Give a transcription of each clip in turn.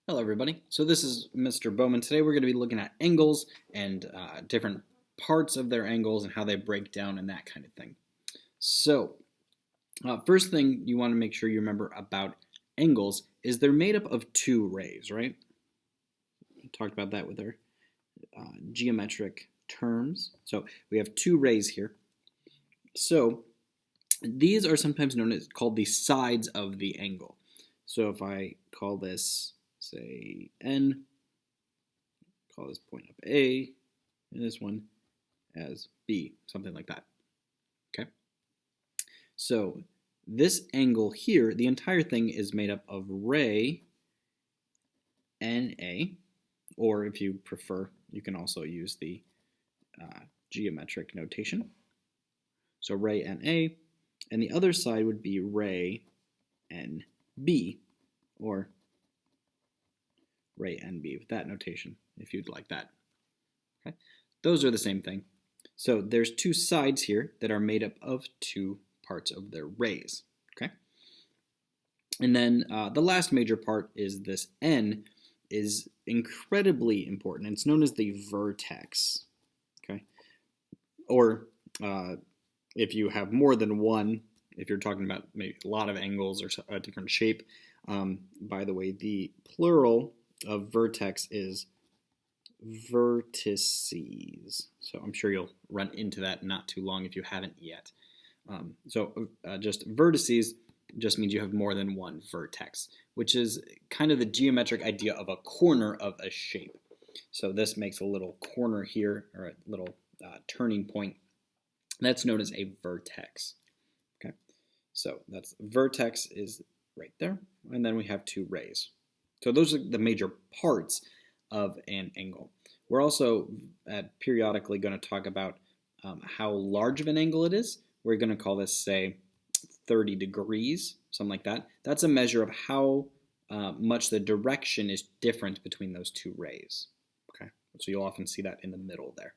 Hello everybody. So this is Mr. Bowman. Today we're going to be looking at angles and different parts of their angles and how they break down and that kind of thing. So first thing you want to make sure you remember about angles is they're made up of two rays, right? We talked about that with our geometric terms. So we have two rays here. So these are sometimes known as called the sides of the angle. So if I call this, say, N, call this point up A, and this one as B, something like that. Okay? So this angle here, the entire thing is made up of ray NA, or if you prefer, you can also use the geometric notation. So ray NA, and the other side would be ray NB, or ray NB with that notation, if you'd like that. Okay? Those are the same thing. So there's two sides here that are made up of two parts of their rays. Okay? And then the last major part is this N is incredibly important. It's known as the vertex. Okay? Or if you have more than one, if you're talking about maybe a lot of angles or a different shape, by the way, the plural of vertex is vertices. So I'm sure you'll run into that not too long if you haven't yet. Just vertices just means you have more than one vertex, which is kind of the geometric idea of a corner of a shape. So this makes a little corner here, or a little turning point. That's known as a vertex. Okay, so that's vertex is right there, and then we have two rays. So those are the major parts of an angle. We're also periodically going to talk about how large of an angle it is. We're going to call this, say, 30 degrees, something like that. That's a measure of how much the direction is different between those two rays. Okay, so you'll often see that in the middle there.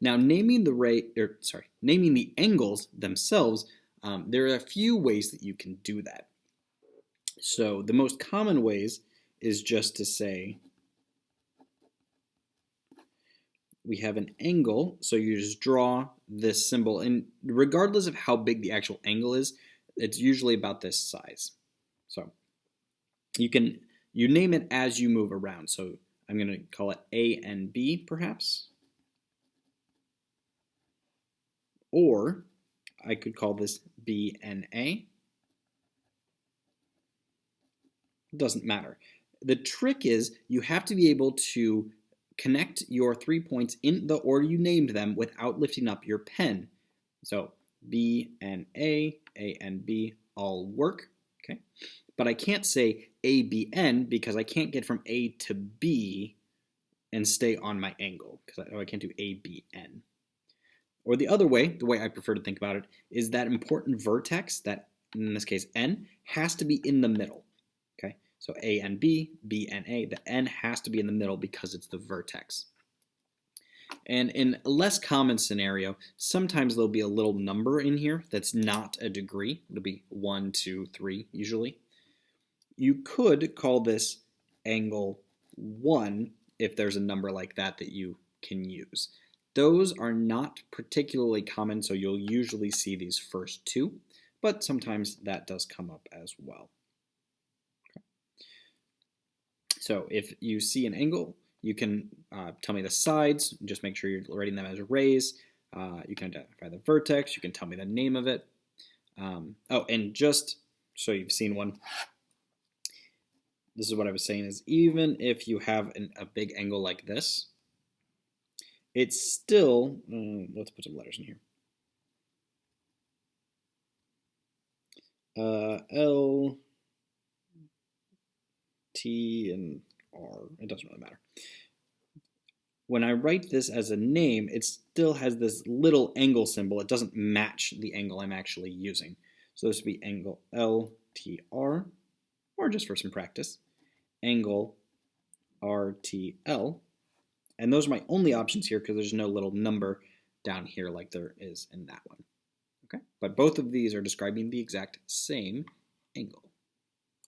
Now, naming the angles themselves, there are a few ways that you can do that. So the most common ways is just to say we have an angle, so you just draw this symbol, and regardless of how big the actual angle is, it's usually about this size. So you name it as you move around. So I'm going to call it A and B, perhaps. Or I could call this B and A. Doesn't matter. The trick is you have to be able to connect your 3 points in the order you named them without lifting up your pen. So B and A and B all work, okay? But I can't say A, B, N because I can't get from A to B and stay on my angle because I can't do A, B, N. Or the other way, the way I prefer to think about it, is that important vertex, that in this case N, has to be in the middle. Okay, so A and B, B and A, the N has to be in the middle because it's the vertex. And in a less common scenario, sometimes there'll be a little number in here that's not a degree. It'll be 1, 2, 3 usually. You could call this angle 1 if there's a number like that that you can use. Those are not particularly common, so you'll usually see these first two, but sometimes that does come up as well. Okay. So if you see an angle, you can tell me the sides, just make sure you're writing them as rays. You can identify the vertex, you can tell me the name of it. Oh, and just so you've seen one, this is what I was saying, is even if you have a big angle like this, it's still, let's put some letters in here. L, T, and R, it doesn't really matter. When I write this as a name, it still has this little angle symbol. It doesn't match the angle I'm actually using. So this would be angle LTR, or just for some practice, angle RTL. And those are my only options here because there's no little number down here like there is in that one. Okay, but both of these are describing the exact same angle.